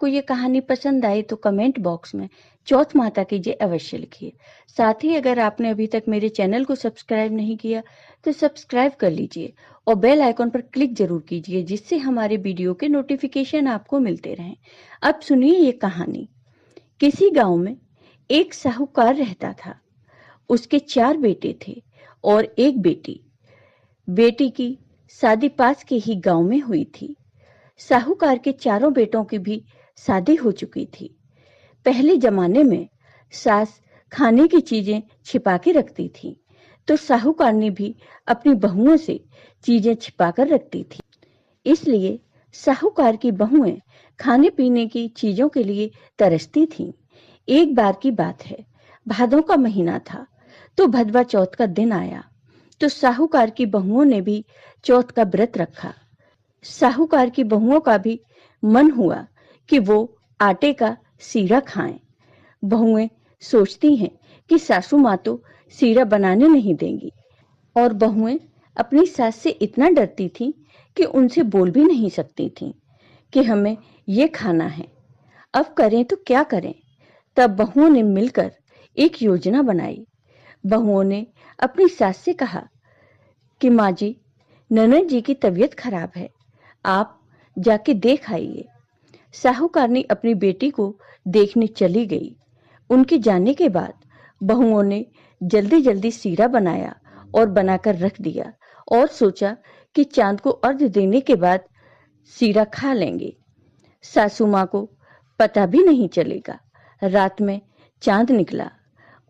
आपको ये कहानी पसंद आई तो कमेंट बॉक्स में चौथ माता की जय अवश्य लिखिए। साथ ही अगर आपने अभी तक मेरे चैनल को सब्सक्राइब नहीं किया तो सब्सक्राइब कर लीजिए और बेल आइकॉन पर क्लिक जरूर कीजिए, जिससे हमारे वीडियो के नोटिफिकेशन आपको मिलते रहें। अब सुनिए ये कहानी। किसी गांव में एक साहूकार रहता था। उसके 4 बेटे थे और एक बेटी। बेटी की शादी पास के ही गांव में हुई थी। साहूकार के चारों बेटों की भी शादी हो चुकी थी। पहले जमाने में सास खाने की चीजें छिपा के रखती थी, तो साहूकारनी भी अपनी बहुओं से चीजें छिपा कर रखती थी। इसलिए साहूकार की बहुएं खाने पीने की चीजों के लिए तरसती थीं। एक बार की बात है, भादों का महीना था, तो भदवा चौथ का दिन आया। तो साहूकार की बहुओं ने भी चौथ का व्रत रखा। साहूकार की बहुओं का भी मन हुआ कि वो आटे का सीरा खाएं। बहुएं सोचती हैं कि सासू माँ तो सीरा बनाने नहीं देंगी, और बहुएं अपनी सास से इतना डरती थीं कि उनसे बोल भी नहीं सकती थीं कि हमें ये खाना है, अब करें तो क्या करें। तब बहुओं ने मिलकर एक योजना बनाई। बहुओं ने अपनी सास से कहा कि माँ जी, ननद जी की तबीयत खराब है, आप जाके देख आइए। साहूकारनी अपनी बेटी को देखने चली गई। उनके जाने के बाद बहुओं ने जल्दी जल्दी सीरा बनाया और बनाकर रख दिया और सोचा कि चांद को अर्घ देने के बाद सीरा खा लेंगे। सासू माँ को पता भी नहीं चलेगा। रात में चांद निकला।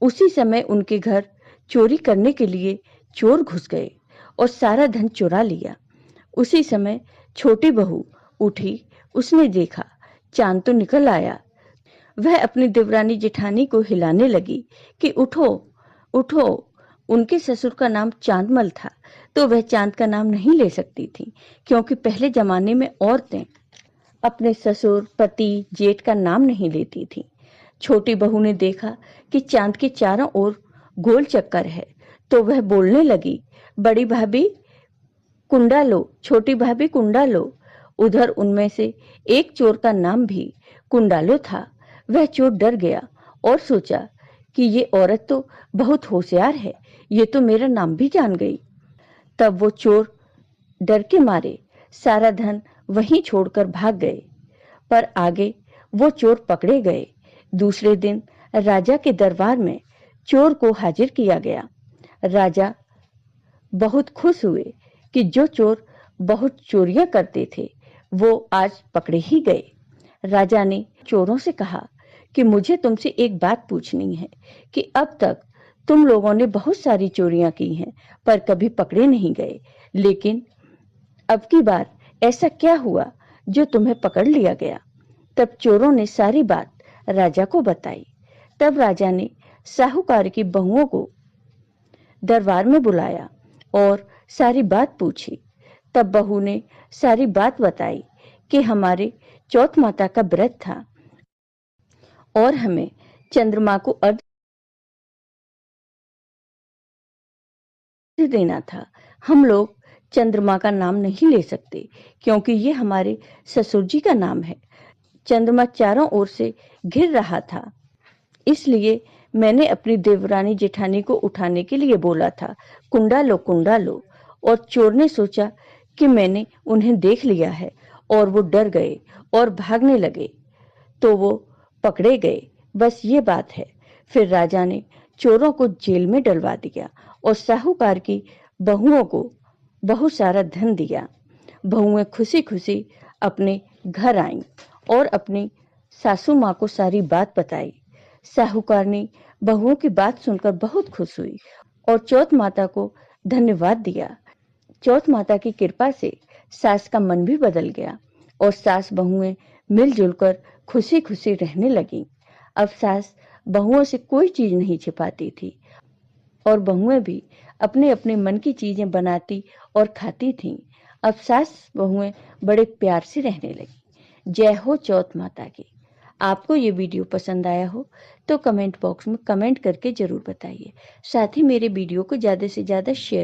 उसी समय उनके घर चोरी करने के लिए चोर घुस गए और सारा धन चुरा लिया। उसी समय छोटी बहू उठी। उसने देखा चांद तो निकल आया। वह अपनी देवरानी जेठानी को हिलाने लगी कि उठो उठो। उनके ससुर का नाम चांदमल था, तो वह चांद का नाम नहीं ले सकती थी, क्योंकि पहले जमाने में औरतें अपने ससुर, पति, जेठ का नाम नहीं लेती थी। छोटी बहू ने देखा कि चांद के चारों ओर गोल चक्कर है, तो वह बोलने लगी, बड़ी भाभी कुंडा लो, छोटी भाभी कुंडा लो। उधर उनमें से एक चोर का नाम भी कुंडालो था। वह चोर डर गया और सोचा कि ये औरत तो बहुत होशियार है, ये तो मेरा नाम भी जान गई। तब वो चोर डर के मारे सारा धन वहीं छोड़कर भाग गए। पर आगे वो चोर पकड़े गए। दूसरे दिन राजा के दरबार में चोर को हाजिर किया गया। राजा बहुत खुश हुए कि जो चोर बहुत चोरियां करते थे वो आज पकड़े ही गए। राजा ने चोरों से कहा कि मुझे तुमसे एक बात पूछनी है कि अब तक तुम लोगों ने बहुत सारी चोरियां की हैं, पर कभी पकड़े नहीं गए, लेकिन अब की बार ऐसा क्या हुआ जो तुम्हें पकड़ लिया गया। तब चोरों ने सारी बात राजा को बताई। तब राजा ने साहूकार की बहुओं को दरबार में बुलाया और सारी बात पूछी। तब बहू ने सारी बात बताई कि हमारे चौथ माता का व्रत था और हमें चंद्रमा को अर्घ देना था। हम लोग चंद्रमा का नाम नहीं ले सकते, क्योंकि ये हमारे ससुर जी का नाम है। चंद्रमा चारों ओर से घिर रहा था, इसलिए मैंने अपनी देवरानी जेठानी को उठाने के लिए बोला था, कुंडा लो। और चोर ने सोचा कि मैंने उन्हें देख लिया है और वो डर गए और भागने लगे, तो वो पकड़े गए। बस ये बात है। फिर राजा ने चोरों को जेल में डलवा दिया और साहूकार की बहुओं को बहुत सारा धन दिया। बहुएं खुशी खुशी अपने घर आईं और अपनी सासू माँ को सारी बात बताई। साहूकार ने बहुओं की बात सुनकर बहुत खुश हुई और चौथ माता को धन्यवाद दिया। चौथ माता की कृपा से सास का मन भी बदल गया और सास बहुएं मिलजुल कर खुशी खुशी रहने लगी। अब सास बहुओं से कोई चीज नहीं छिपाती थी और बहुएं भी अपने अपने मन की चीजें बनाती और खाती थीं। अब सास बहुएं बड़े प्यार से रहने लगी। जय हो चौथ माता की। आपको ये वीडियो पसंद आया हो तो कमेंट बॉक्स में कमेंट करके जरूर बताइए। साथ ही मेरे वीडियो को ज्यादा से ज्यादा शेयर